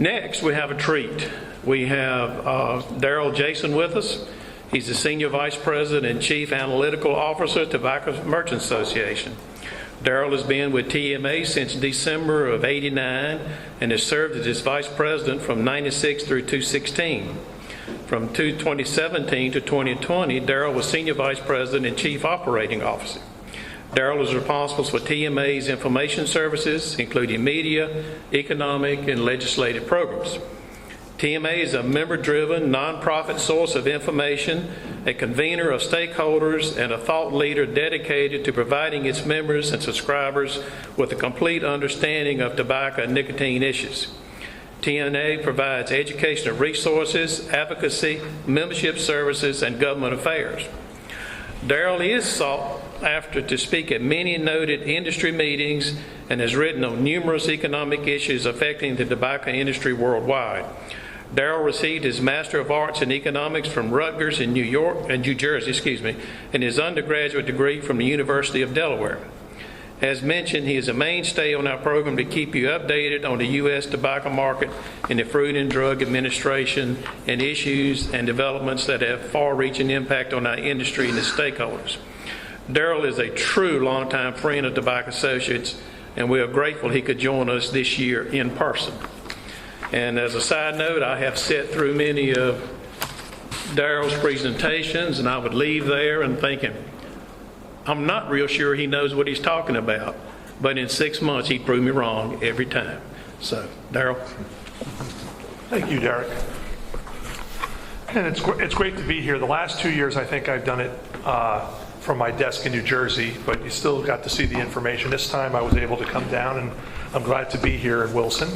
Next, we have a treat. We have Jayson with us. He's the Senior Vice President and Chief Analytical Officer, Tobacco Merchants Association. Darrell has been with TMA since December of '89 and has served as its Vice President from '96 through 2016. From 2017 to 2020, Darrell was Senior Vice President and Chief Operating Officer. Darrell is responsible for TMA's information services, including media, economic, and legislative programs. TMA is a member-driven, nonprofit source of information, a convener of stakeholders, and a thought leader dedicated to providing its members and subscribers with a complete understanding of tobacco and nicotine issues. TMA provides educational resources, advocacy, membership services, and government affairs. Darrell is sought after to speak at many noted industry meetings and has written on numerous economic issues affecting the tobacco industry worldwide. Darrell received his Master of Arts in Economics from Rutgers in New Jersey, and his undergraduate degree from the University of Delaware. As mentioned, he is a mainstay on our program to keep you updated on the U.S. tobacco market and the Food and Drug Administration and issues and developments that have far-reaching impact on our industry and its stakeholders. Darrell is a true longtime friend of Tobacco Associates, and we are grateful he could join us this year in person. And as a side note, I have sat through many of Darrell's presentations, and I would leave there and thinking, I'm not real sure he knows what he's talking about, but in 6 months he proved me wrong every time. So, Darrell. Thank you, Derek. And it's great to be here. The last 2 years I think I've done it from my desk in New Jersey, but you still got to see the information. This time I was able to come down, and I'm glad to be here in Wilson.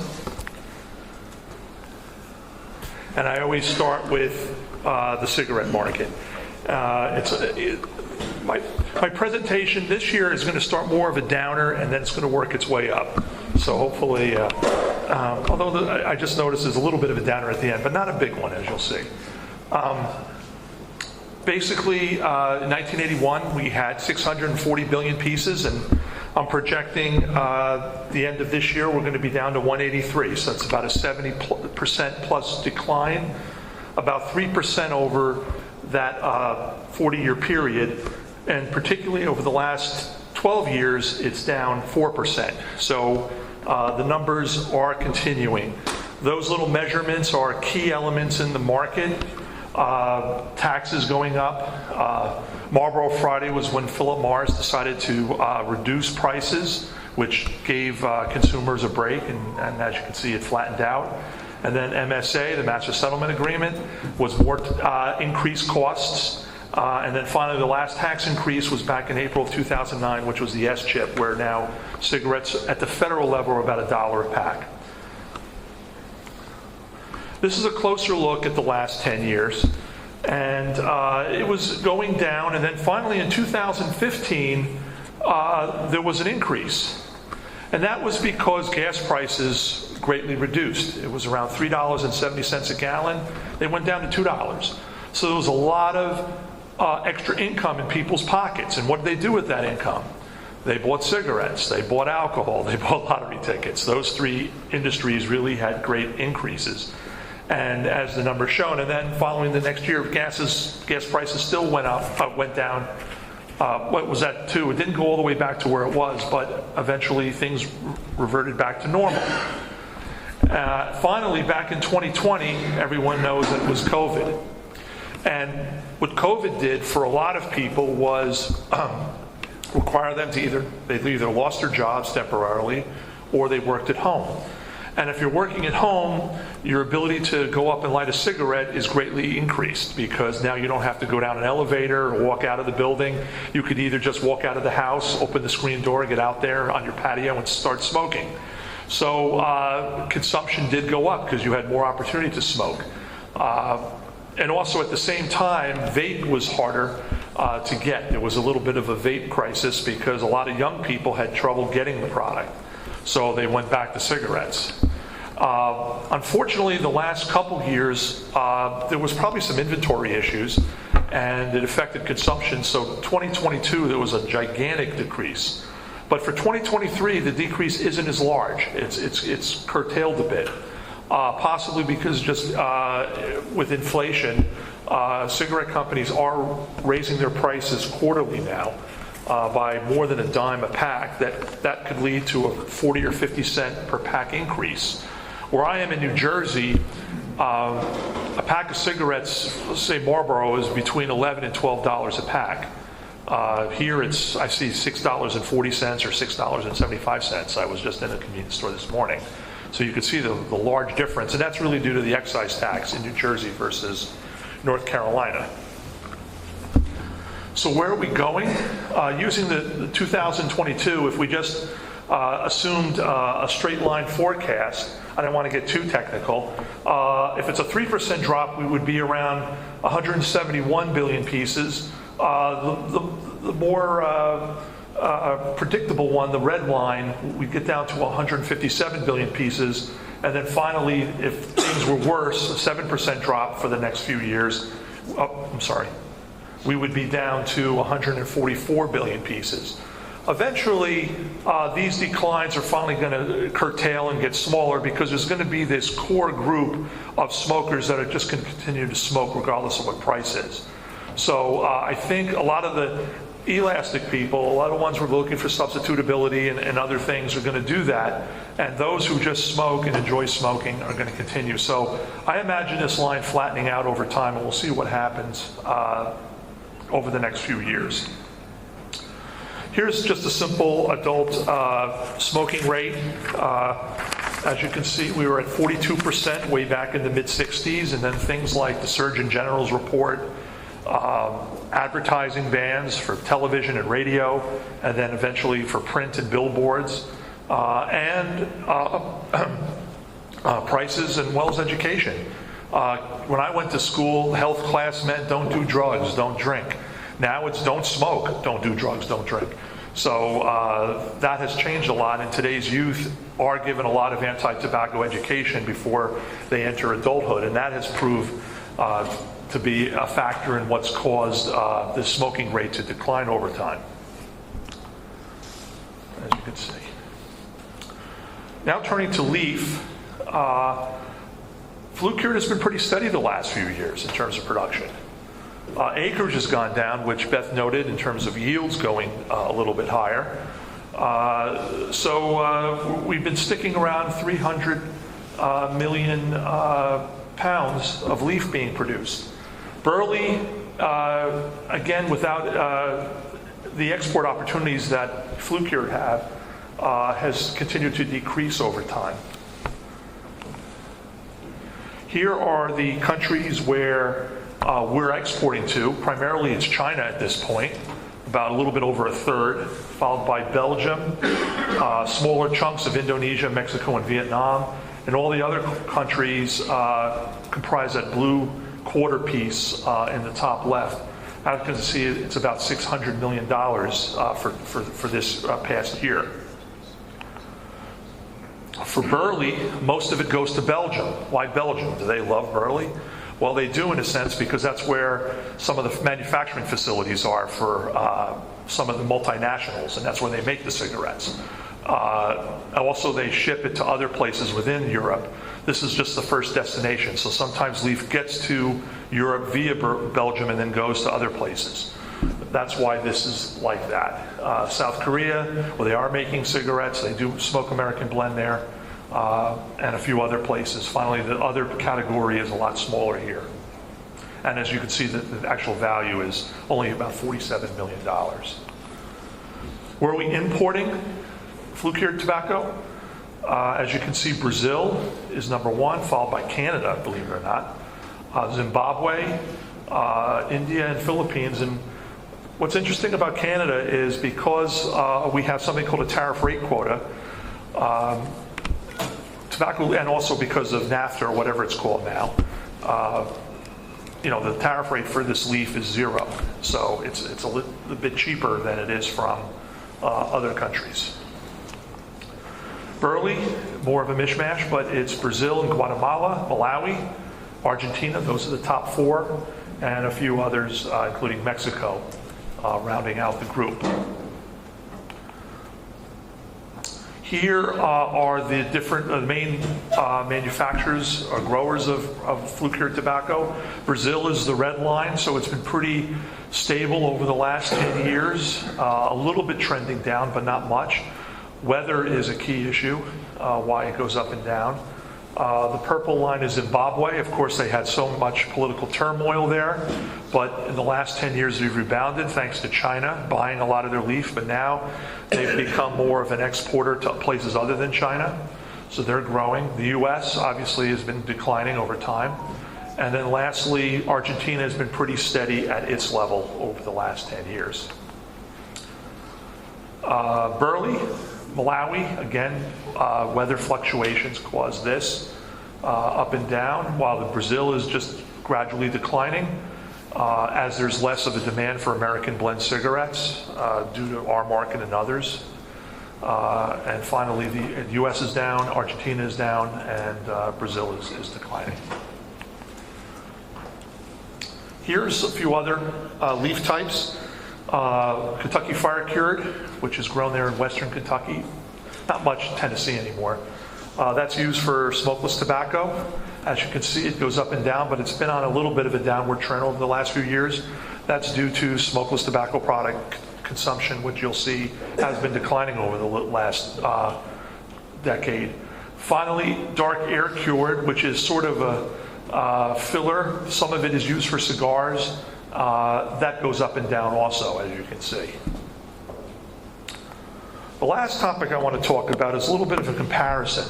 And I always start with the cigarette market. My presentation this year is going to start more of a downer, and then it's going to work its way up. So hopefully, although I just noticed there's a little bit of a downer at the end, but not a big one, as you'll see. Basically, in 1981, we had 640 billion pieces, and I'm projecting the end of this year we're going to be down to 183. So that's about a 70% plus decline, about 3% over that 40-year period. And particularly over the last 12 years, it's down 4%. So the numbers are continuing. Those little measurements are key elements in the market. Taxes going up. Marlboro Friday was when Philip Morris decided to reduce prices, which gave consumers a break, and as you can see, it flattened out. And then MSA, the Master Settlement Agreement, was more increased costs. And then finally, the last tax increase was back in April of 2009, which was the S-chip, where now cigarettes at the federal level are about $1 a pack. This is a closer look at the last 10 years. And it was going down, and then finally in 2015, there was an increase. And that was because gas prices greatly reduced. It was around $3.70 a gallon. They went down to $2. So there was a lot of extra income in people's pockets. And what did they do with that income? They bought cigarettes, they bought alcohol, they bought lottery tickets. Those three industries really had great increases. And as the numbers shown, and then following the next year, gas prices still went down. What was that too? It didn't go all the way back to where it was, but eventually things reverted back to normal. Finally, back in 2020, everyone knows that it was COVID. And what COVID did for a lot of people was require them to they either lost their jobs temporarily or they worked at home. And if you're working at home, your ability to go up and light a cigarette is greatly increased because now you don't have to go down an elevator or walk out of the building. You could either just walk out of the house, open the screen door, get out there on your patio and start smoking. So consumption did go up because you had more opportunity to smoke. And also at the same time, vape was harder to get. There was a little bit of a vape crisis because a lot of young people had trouble getting the product. So they went back to cigarettes. Unfortunately, the last couple years, there was probably some inventory issues, and it affected consumption. So 2022, there was a gigantic decrease. But for 2023, the decrease isn't as large. It's curtailed a bit. possibly because just with inflation, cigarette companies are raising their prices quarterly now by more than a dime a pack. That could lead to a 40 or 50 cent per pack increase. Where I am in New Jersey, a pack of cigarettes, let's say Marlboro, is between $11 and $12 a pack. Here I see $6.40 or $6.75. I was just in a convenience store this morning. So you can see the large difference, and that's really due to the excise tax in New Jersey versus North Carolina. So where are we going? Using the 2022, if we just assumed a straight line forecast, I don't want to get too technical. If it's a 3% drop, we would be around 171 billion pieces. The more predictable one, the red line, we get down to 157 billion pieces. And then finally, if things were worse, a 7% drop for the next few years, we would be down to 144 billion pieces. Eventually, these declines are finally going to curtail and get smaller because there's going to be this core group of smokers that are just going to continue to smoke regardless of what price is. So I think a lot of the elastic people, a lot of ones who are looking for substitutability and other things are going to do that. And those who just smoke and enjoy smoking are going to continue. So I imagine this line flattening out over time, and we'll see what happens over the next few years. Here's just a simple adult smoking rate. As you can see, we were at 42% way back in the mid-60s, and then things like the Surgeon General's report, advertising bans for television and radio, and then eventually for print and billboards, and prices and well as education. When I went to school, health class meant don't do drugs, don't drink. Now it's don't smoke, don't do drugs, don't drink. So that has changed a lot, and today's youth are given a lot of anti-tobacco education before they enter adulthood, and that has proved to be a factor in what's caused the smoking rate to decline over time, as you can see. Now turning to leaf, flue-cured has been pretty steady the last few years in terms of production. Acreage has gone down, which Beth noted in terms of yields going a little bit higher. So we've been sticking around 300 million pounds of leaf being produced. Burley, again, without the export opportunities that flue-cured have, has continued to decrease over time. Here are the countries where we're exporting to. Primarily it's China at this point, about a little bit over a third, followed by Belgium, smaller chunks of Indonesia, Mexico, and Vietnam, and all the other countries comprise that blue quarter piece in the top left. As you can see, it's about $600 million for this past year. For burley, most of it goes to Belgium. Why Belgium? Do they love burley? Well, they do in a sense because that's where some of the manufacturing facilities are for some of the multinationals, and that's where they make the cigarettes. Also, they ship it to other places within Europe. This is just the first destination, so sometimes leaf gets to Europe via Belgium and then goes to other places. That's why this is like that. South Korea, where they are making cigarettes, they do smoke American blend there, and a few other places. Finally, the other category is a lot smaller here. And as you can see, the actual value is only about $47 million. Where are we importing flue-cured tobacco? As you can see, Brazil is number one, followed by Canada, believe it or not, Zimbabwe, India, and Philippines. And what's interesting about Canada is because we have something called a tariff rate quota, tobacco, and also because of NAFTA or whatever it's called now, the tariff rate for this leaf is 0. So it's a little bit cheaper than it is from other countries. Burley, more of a mishmash, but it's Brazil and Guatemala, Malawi, Argentina, those are the top 4, and a few others, including Mexico, rounding out the group. Here are the different main manufacturers or growers of flue-cured tobacco. Brazil is the red line, so it's been pretty stable over the last 10 years, a little bit trending down, but not much. Weather is a key issue, why it goes up and down. The purple line is Zimbabwe. Of course, they had so much political turmoil there, but in the last 10 years they've rebounded thanks to China buying a lot of their leaf, but now they've become more of an exporter to places other than China, so they're growing. The US obviously has been declining over time. And then lastly, Argentina has been pretty steady at its level over the last 10 years. Burley, Malawi, again, weather fluctuations cause this up and down, while the Brazil is just gradually declining as there's less of a demand for American blend cigarettes due to our market and others. And finally, the US is down, Argentina is down, and Brazil is declining. Here's a few other leaf types. Kentucky Fire Cured, which is grown there in western Kentucky, not much Tennessee anymore. That's used for smokeless tobacco. As you can see, it goes up and down, but it's been on a little bit of a downward trend over the last few years. That's due to smokeless tobacco product consumption, which you'll see has been declining over the last decade. Finally, Dark Air Cured, which is sort of a filler. Some of it is used for cigars. That goes up and down also, as you can see. The last topic I want to talk about is a little bit of a comparison.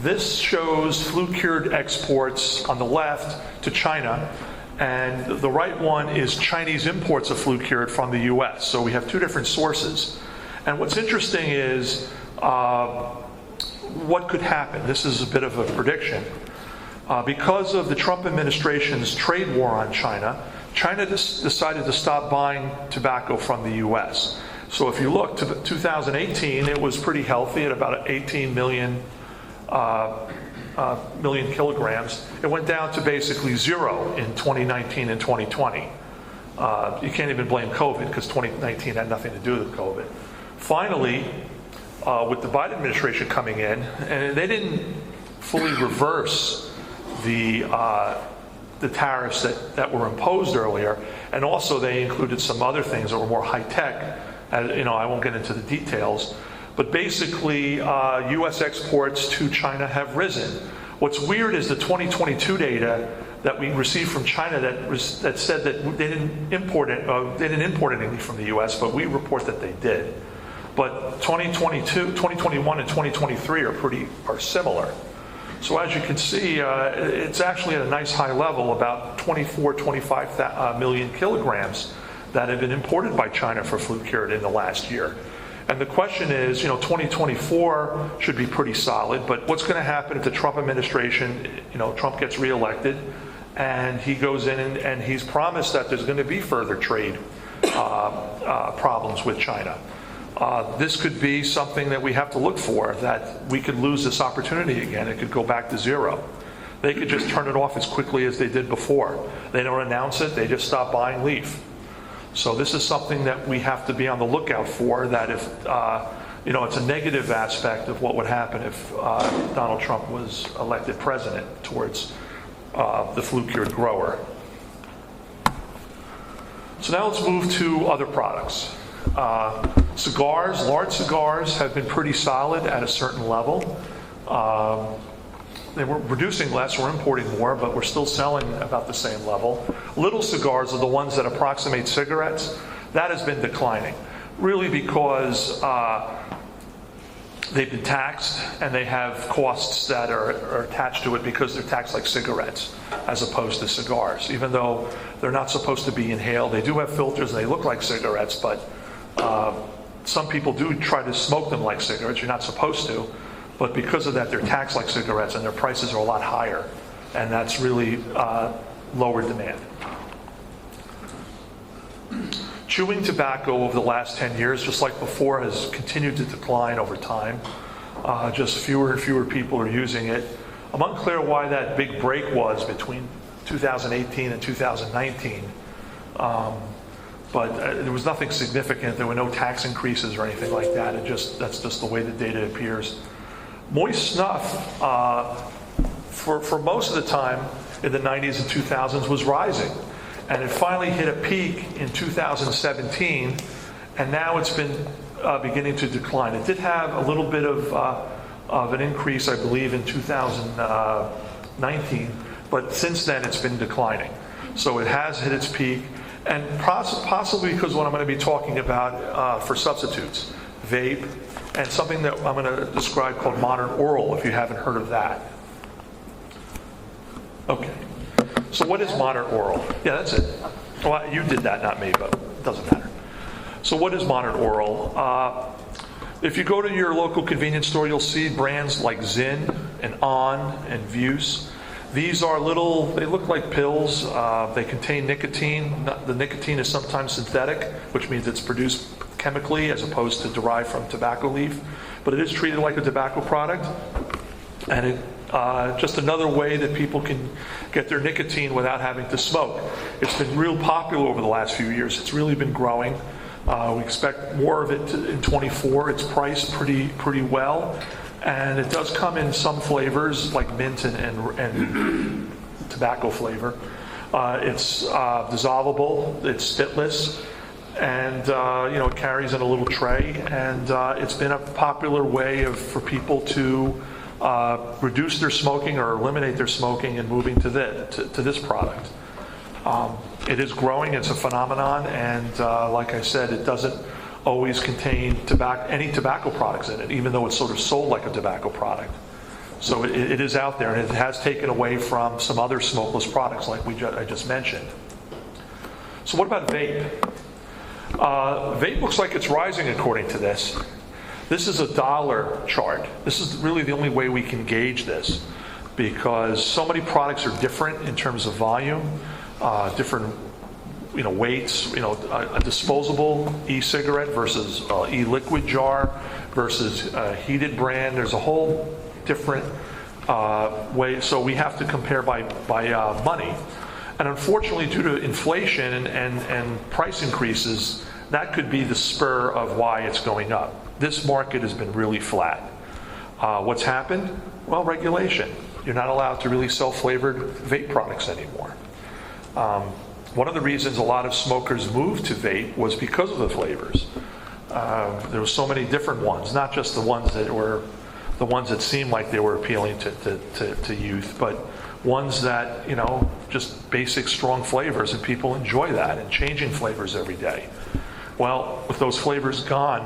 This shows flue-cured exports on the left to China, and the right one is Chinese imports of flue-cured from the US. So we have two different sources. And what's interesting is what could happen. This is a bit of a prediction. Because of the Trump administration's trade war on China, China decided to stop buying tobacco from the US. So if you look to 2018, it was pretty healthy at about 18 million kilograms. It went down to basically zero in 2019 and 2020. You can't even blame COVID because 2019 had nothing to do with COVID. Finally, with the Biden administration coming in, and they didn't fully reverse the tariffs that were imposed earlier, and also they included some other things that were more high tech. I won't get into the details, but basically, U.S. exports to China have risen. What's weird is the 2022 data that we received from China that said that they didn't import anything from the U.S., but we report that they did. But 2021 and 2023 are similar. So as you can see, it's actually at a nice high level, about 25 million kilograms that have been imported by China for flue-cured in the last year. And the question is, 2024 should be pretty solid, but what's going to happen if the Trump administration, Trump gets reelected and he goes in and he's promised that there's going to be further trade problems with China. This could be something that we have to look for, that we could lose this opportunity again. It could go back to zero. They could just turn it off as quickly as they did before. They don't announce it, they just stop buying leaf. So this is something that we have to be on the lookout for, that if, it's a negative aspect of what would happen if Donald Trump was elected president towards the flue-cured grower. So now let's move to other products. Cigars, large cigars have been pretty solid at a certain level. They were producing less, we're importing more, but we're still selling about the same level. Little cigars are the ones that approximate cigarettes. That has been declining, really because they've been taxed and they have costs that are attached to it because they're taxed like cigarettes as opposed to cigars. Even though they're not supposed to be inhaled, they do have filters and they look like cigarettes, but some people do try to smoke them like cigarettes. You're not supposed to. But because of that, they're taxed like cigarettes and their prices are a lot higher. And that's really lower demand. Chewing tobacco over the last 10 years, just like before, has continued to decline over time. Just fewer and fewer people are using it. I'm unclear why that big break was between 2018 and 2019. but there was nothing significant. There were no tax increases or anything like that. That's just the way the data appears. Moist snuff, for most of the time in the 90s and 2000s, was rising. And it finally hit a peak in 2017, and now it's been beginning to decline. It did have a little bit of an increase, I believe, in 2019, but since then it's been declining. So it has hit its peak, and possibly because what I'm going to be talking about for substitutes, vape, and something that I'm going to describe called modern oral, if you haven't heard of that. Okay. So what is modern oral? Yeah, that's it. Well, you did that, not me, but it doesn't matter. So what is modern oral? If you go to your local convenience store, you'll see brands like Zyn and On and Vuse. These are they look like pills. They contain nicotine. The nicotine is sometimes synthetic, which means it's produced chemically as opposed to derived from tobacco leaf. But it is treated like a tobacco product. And it just another way that people can get their nicotine without having to smoke. It's been real popular over the last few years. It's really been growing. We expect more of it in 24. It's priced pretty well, and it does come in some flavors like mint and tobacco flavor. It's dissolvable. It's spitless, and it carries in a little tray. And it's been a popular way for people to reduce their smoking or eliminate their smoking and moving to this product. It is growing, it's a phenomenon, and like I said, it doesn't always contain any tobacco products in it, even though it's sort of sold like a tobacco product. So it is out there, and it has taken away from some other smokeless products like I just mentioned. So what about vape? Vape looks like it's rising according to this. This is a dollar chart. This is really the only way we can gauge this, because so many products are different in terms of volume, different weights. A disposable e-cigarette versus e-liquid jar versus a heated brand. There's a whole different way. So we have to compare by money. And unfortunately, due to inflation and price increases, that could be the spur of why it's going up. This market has been really flat. What's happened? Well, regulation. You're not allowed to really sell flavored vape products anymore. One of the reasons a lot of smokers moved to vape was because of the flavors. There were so many different ones, not just the ones that seemed like they were appealing to youth, but ones that, just basic strong flavors, and people enjoy that, and changing flavors every day. Well, with those flavors gone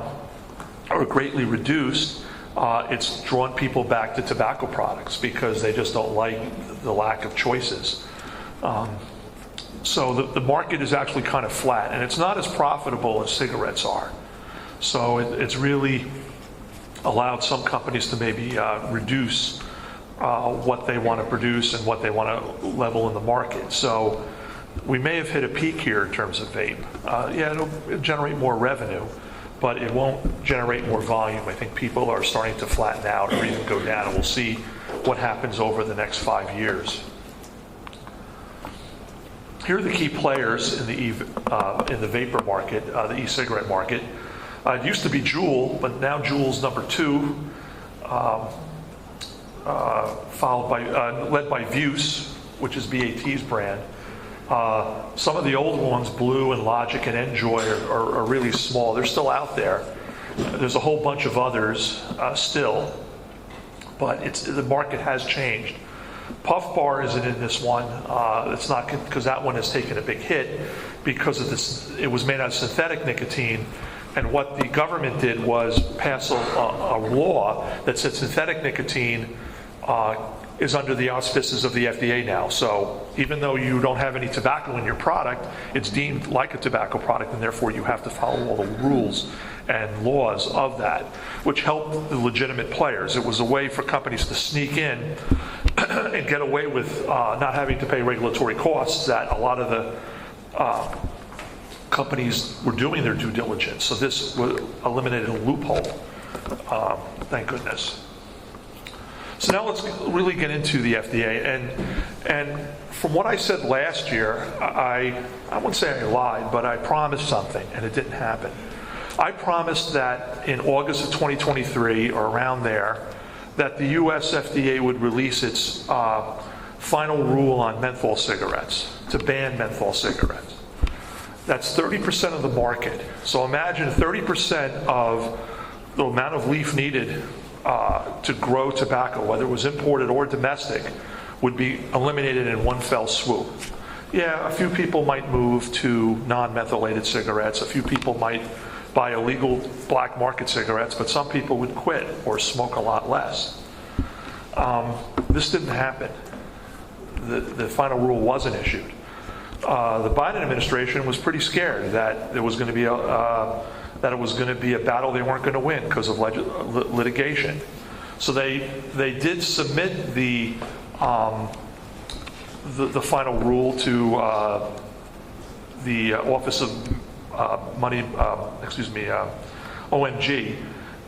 or greatly reduced, it's drawn people back to tobacco products because they just don't like the lack of choices. So the market is actually kind of flat, and it's not as profitable as cigarettes are. So it's really allowed some companies to maybe reduce what they want to produce and what they want to level in the market. So we may have hit a peak here in terms of vape. It'll generate more revenue, but it won't generate more volume. I think people are starting to flatten out or even go down, and we'll see what happens over the next 5 years. Here are the key players in the vapor market, the e-cigarette market. It used to be Juul, but now Juul's number 2, led by Vuse, which is BAT's brand. Some of the old ones, Blue and Logic and Enjoy, are really small. They're still out there. There's a whole bunch of others still, but the market has changed. Puff Bar isn't in this one. It's not, because that one has taken a big hit because of this. It was made out of synthetic nicotine, and what the government did was pass a law that said synthetic nicotine is under the auspices of the FDA now. So even though you don't have any tobacco in your product, it's deemed like a tobacco product, and therefore you have to follow all the rules and laws of that, which helped the legitimate players. It was a way for companies to sneak in and get away with not having to pay regulatory costs that a lot of the companies were doing their due diligence. So this eliminated a loophole, thank goodness. So now let's really get into the FDA. And from what I said last year, I wouldn't say I lied, but I promised something, and it didn't happen. I promised that in August of 2023, or around there, that the US FDA would release its final rule on menthol cigarettes, to ban menthol cigarettes. That's 30% of the market. So imagine 30% of the amount of leaf needed to grow tobacco, whether it was imported or domestic, would be eliminated in one fell swoop. Yeah, a few people might move to non-methylated cigarettes, a few people might buy illegal black market cigarettes, but some people would quit or smoke a lot less. This didn't happen. The final rule wasn't issued. The Biden administration was pretty scared that there was going to be that it was going to be a battle they weren't going to win because of litigation. So they did submit the final rule to the Office of OMG,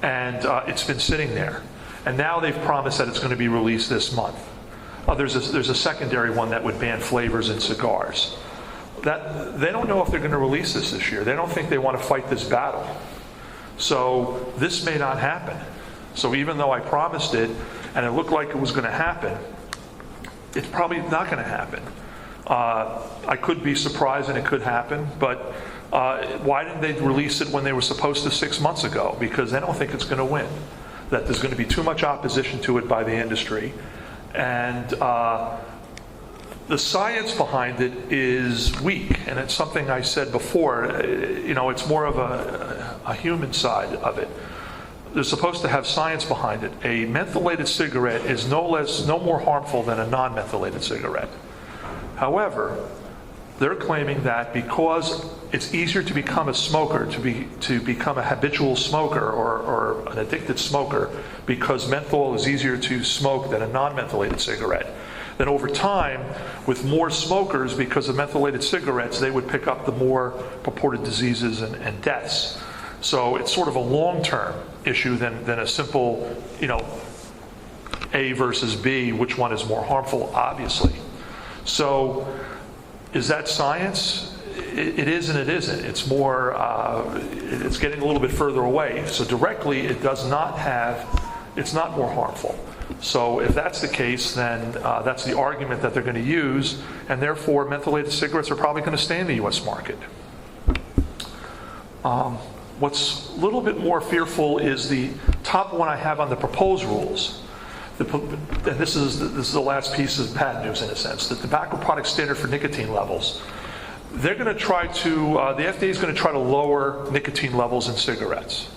and it's been sitting there. And now they've promised that it's going to be released this month. There's a secondary one that would ban flavors in cigars. That they don't know if they're going to release this year. They don't think they want to fight this battle. So this may not happen. So even though I promised it and it looked like it was going to happen, it's probably not going to happen. I could be surprised and it could happen, but why didn't they release it when they were supposed to 6 months ago? Because they don't think it's going to win. That there's going to be too much opposition to it by the industry. And the science behind it is weak, and it's something I said before. It's more of a human side of it. They're supposed to have science behind it. A mentholated cigarette is no more harmful than a non-mentholated cigarette. However, they're claiming that because it's easier to become a smoker, to become a habitual smoker or an addicted smoker, because menthol is easier to smoke than a non-mentholated cigarette, then over time, with more smokers, because of mentholated cigarettes, they would pick up the more purported diseases and deaths. So it's sort of a long-term issue than a simple, A versus B, which one is more harmful, obviously. So is that science? It is and it isn't. It's more, it's getting a little bit further away. So directly, it's not more harmful. So if that's the case, then that's the argument that they're going to use, and therefore mentholated cigarettes are probably going to stay in the U.S. market. What's a little bit more fearful is the top one I have on the proposed rules. And this is the last piece of bad news in a sense. The tobacco product standard for nicotine levels. They're going to try to, the FDA is going to try to lower nicotine levels in cigarettes.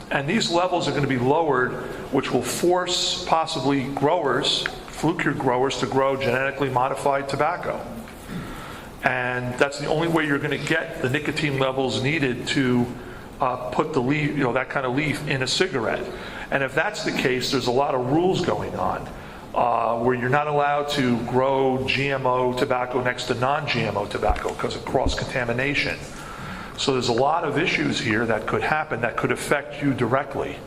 And these levels are going to be lowered, which will force possibly flue-cured growers to grow genetically modified tobacco. And that's the only way you're going to get the nicotine levels needed to put the leaf, that kind of leaf in a cigarette. And if that's the case, there's a lot of rules going on where you're not allowed to grow GMO tobacco next to non-GMO tobacco because of cross-contamination. So there's a lot of issues here that could happen that could affect you directly.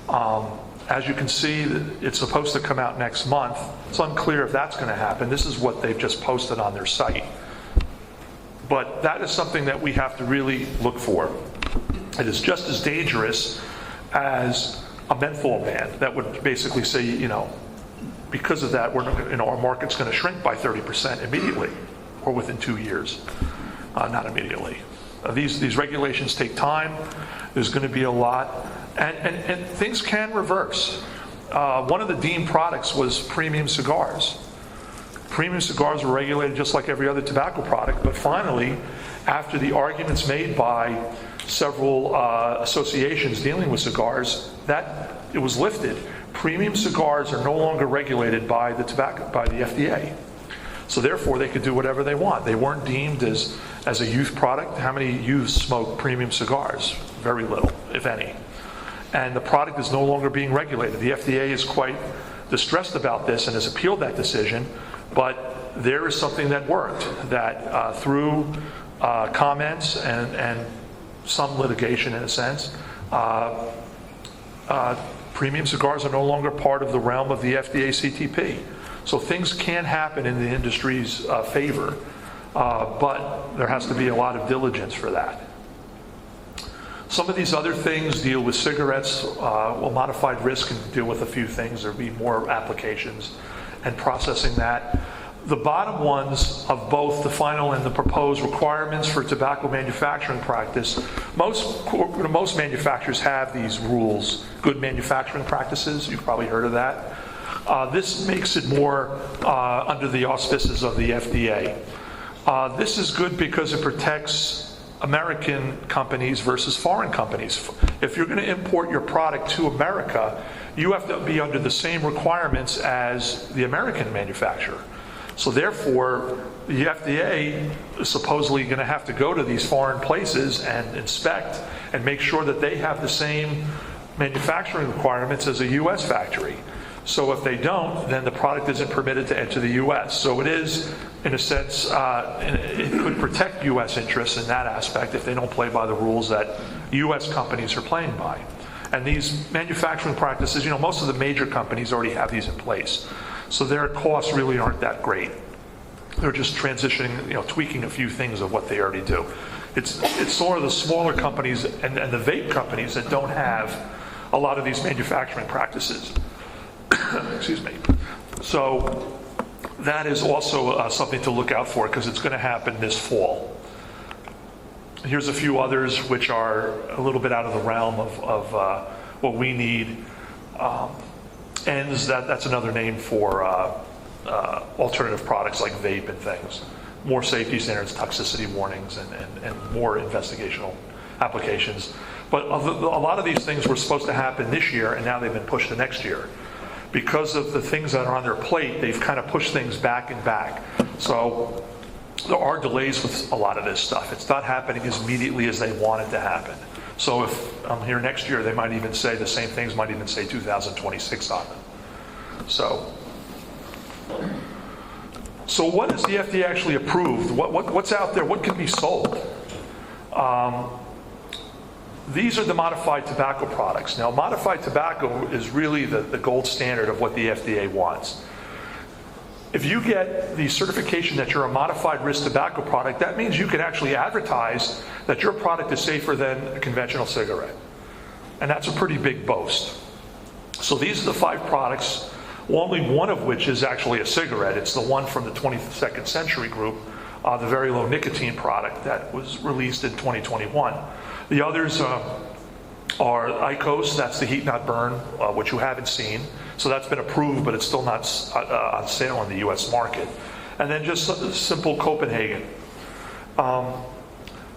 As you can see, it's supposed to come out next month. It's unclear if that's going to happen. This is what they've just posted on their site. But that is something that we have to really look for. It is just as dangerous as a menthol ban that would basically say, because of that, our market's going to shrink by 30% immediately or within 2 years. Not immediately. These regulations take time. There's going to be a lot. And things can reverse. One of the deemed products was premium cigars. Premium cigars were regulated just like every other tobacco product, but finally, after the arguments made by several associations dealing with cigars, that it was lifted. Premium cigars are no longer regulated by the FDA. So therefore, they could do whatever they want. They weren't deemed as a youth product. How many youths smoke premium cigars? Very little, if any. And the product is no longer being regulated. The FDA is quite distressed about this and has appealed that decision, but there is something that worked, that through comments and some litigation in a sense, Premium cigars are no longer part of the realm of the FDA CTP. So things can happen in the industry's favor, but there has to be a lot of diligence for that. Some of these other things deal with cigarettes. Well, modified risk can deal with a few things. There'll be more applications and processing that. The bottom ones of both the final and the proposed requirements for tobacco manufacturing practice, most manufacturers have these rules, good manufacturing practices. You've probably heard of that. This makes it more under the auspices of the FDA. This is good because it protects American companies versus foreign companies. If you're going to import your product to America, you have to be under the same requirements as the American manufacturer. So therefore, the FDA is supposedly going to have to go to these foreign places and inspect and make sure that they have the same manufacturing requirements as a U.S. factory. So if they don't, then the product isn't permitted to enter the U.S. So it is, in a sense, it could protect U.S. interests in that aspect if they don't play by the rules that U.S. companies are playing by. And these manufacturing practices, most of the major companies already have these in place. So their costs really aren't that great. They're just transitioning, tweaking a few things of what they already do. It's sort of the smaller companies and the vape companies that don't have a lot of these manufacturing practices. Excuse me. So that is also something to look out for because it's going to happen this fall. Here's a few others which are a little bit out of the realm of what we need. ENDS, that's another name for alternative products like vape and things. More safety standards, toxicity warnings, and more investigational applications. But a lot of these things were supposed to happen this year, and now they've been pushed to next year. Because of the things that are on their plate, they've kind of pushed things back and back. So there are delays with a lot of this stuff. It's not happening as immediately as they want it to happen. So if I'm here next year, they might even say the same things, might even say 2026 on them. So what has the FDA actually approved? What's out there? What can be sold? These are the modified tobacco products. Now, modified tobacco is really the gold standard of what the FDA wants. If you get the certification that you're a modified risk tobacco product, that means you can actually advertise that your product is safer than a conventional cigarette. And that's a pretty big boast. So these are the 5 products, only one of which is actually a cigarette. It's the one from the 22nd Century Group, the very low nicotine product that was released in 2021. The others are IQOS, that's the heat not burn, which you haven't seen. So that's been approved, but it's still not on sale in the US market. And then just simple Copenhagen.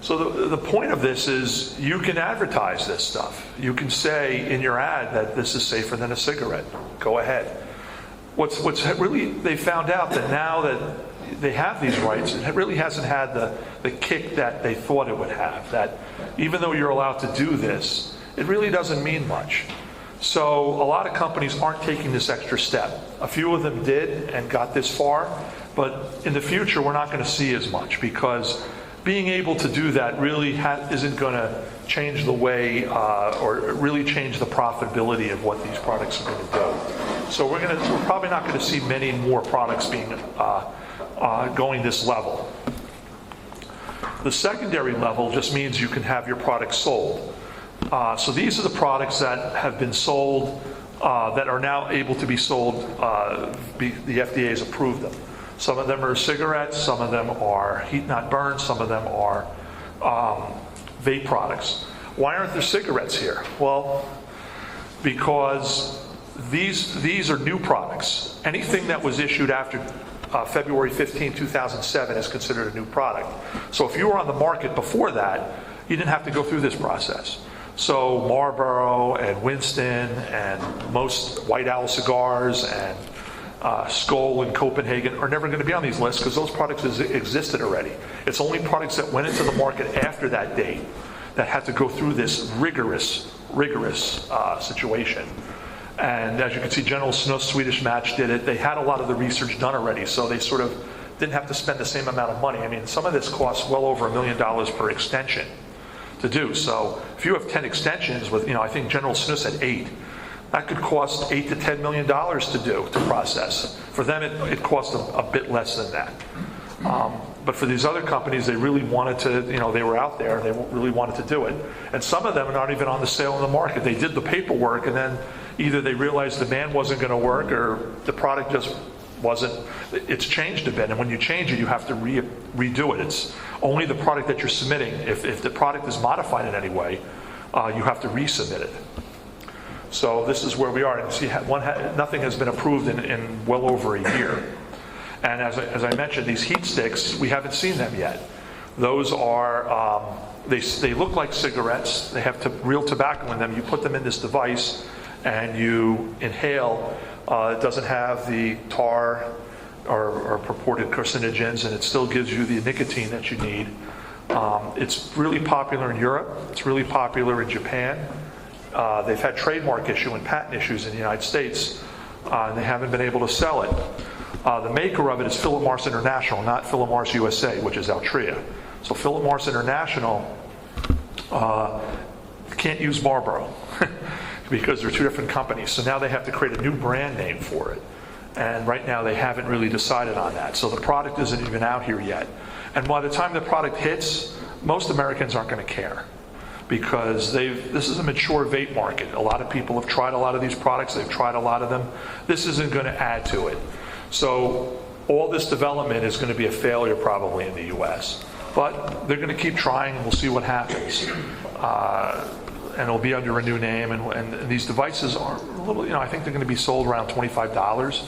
So the point of this is you can advertise this stuff. You can say in your ad that this is safer than a cigarette. Go ahead. What's really, they found out that now that they have these rights, it really hasn't had the kick that they thought it would have. That even though you're allowed to do this, it really doesn't mean much. So a lot of companies aren't taking this extra step. A few of them did and got this far, but in the future we're not going to see as much because being able to do that really isn't going to change the way or really change the profitability of what these products are going to do. So we're probably not going to see many more products being going this level. The secondary level just means you can have your products sold. So these are the products that have been sold that are now able to be sold. The FDA has approved them. Some of them are cigarettes, some of them are heat not burn, some of them are vape products. Why aren't there cigarettes here? Well, because these are new products. Anything that was issued after February 15, 2007 is considered a new product. So if you were on the market before that, you didn't have to go through this process. So Marlboro and Winston and most White Owl cigars and Skoal and Copenhagen are never going to be on these lists because those products existed already. It's only products that went into the market after that date that had to go through this rigorous situation. And as you can see, General Snus, Swedish Match did it. They had a lot of the research done already, so they sort of didn't have to spend the same amount of money. I mean, some of this costs well over $1 million per extension to do. So if you have 10 extensions with, I think General Snus had 8, That could cost $8 to $10 million to process. For them, it cost a bit less than that. But for these other companies, they really wanted to, they were out there, they really wanted to do it. And some of them are not even on the sale in the market. They did the paperwork, and then either they realized the demand wasn't going to work, or the product just wasn't, it's changed a bit. And when you change it, you have to redo it. It's only the product that you're submitting. If the product is modified in any way, you have to resubmit it. So this is where we are. And see, nothing has been approved in well over a year. And as I mentioned, these heat sticks, we haven't seen them yet. Those are, they look like cigarettes. They have real tobacco in them. You put them in this device and you inhale. It doesn't have the tar or purported carcinogens, and it still gives you the nicotine that you need. It's really popular in Europe. It's really popular in Japan. They've had trademark issue and patent issues in the United States, and they haven't been able to sell it. The maker of it is Philip Morris International, not Philip Morris USA, which is Altria. So Philip Morris International can't use Marlboro because they're two different companies. So now they have to create a new brand name for it. And right now they haven't really decided on that. So the product isn't even out here yet. And by the time the product hits, most Americans aren't going to care, because this is a mature vape market. A lot of people have tried a lot of these products. They've tried a lot of them. This isn't going to add to it. So all this development is going to be a failure probably in the U.S. But they're going to keep trying, and we'll see what happens. And it'll be under a new name. And these devices are a little, I think they're going to be sold around $25.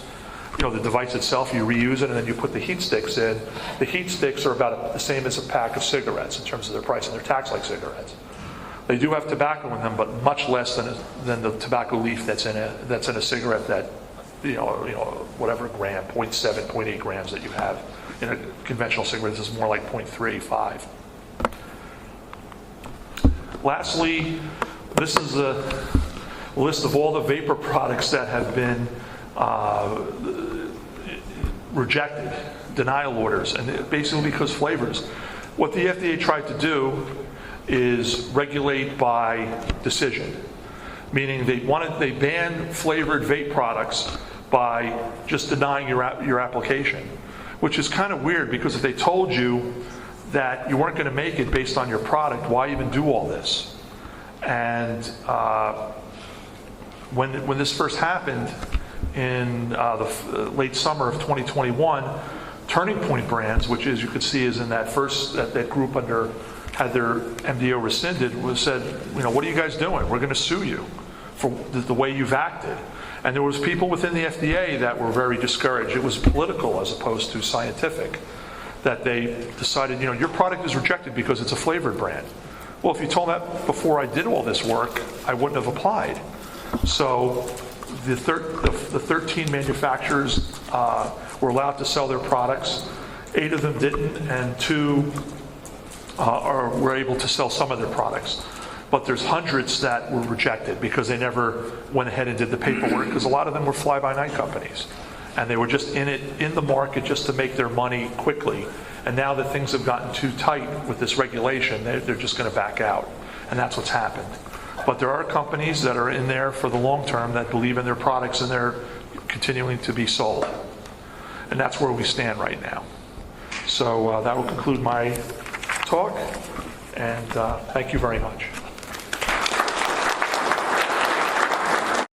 The device itself, you reuse it, and then you put the heat sticks in. The heat sticks are about the same as a pack of cigarettes in terms of their price, and they're taxed like cigarettes. They do have tobacco in them, but much less than the tobacco leaf that's in a cigarette that, whatever gram, 0.7, 0.8 grams that you have in a conventional cigarette. This is more like 0.35. Lastly, this is a list of all the vapor products that have been rejected, denial orders, and basically because flavors. What the FDA tried to do is regulate by decision, meaning they banned flavored vape products by just denying your application, which is kind of weird, because if they told you that you weren't going to make it based on your product, why even do all this? And when this first happened in the late summer of 2021, Turning Point Brands, which, as you could see, is in that group had their MDO rescinded, said, what are you guys doing? We're going to sue you for the way you've acted. And there was people within the FDA that were very discouraged. It was political as opposed to scientific, that they decided, your product is rejected because it's a flavored brand. Well, if you told that before I did all this work, I wouldn't have applied. So the 13 manufacturers were allowed to sell their products. 8 of them didn't, and 2 were able to sell some of their products. But there's hundreds that were rejected because they never went ahead and did the paperwork, because a lot of them were fly-by-night companies. And they were just in the market just to make their money quickly. And now that things have gotten too tight with this regulation, they're just going to back out. And that's what's happened. But there are companies that are in there for the long term that believe in their products, and they're continuing to be sold. And that's where we stand right now. So that will conclude my talk, and thank you very much.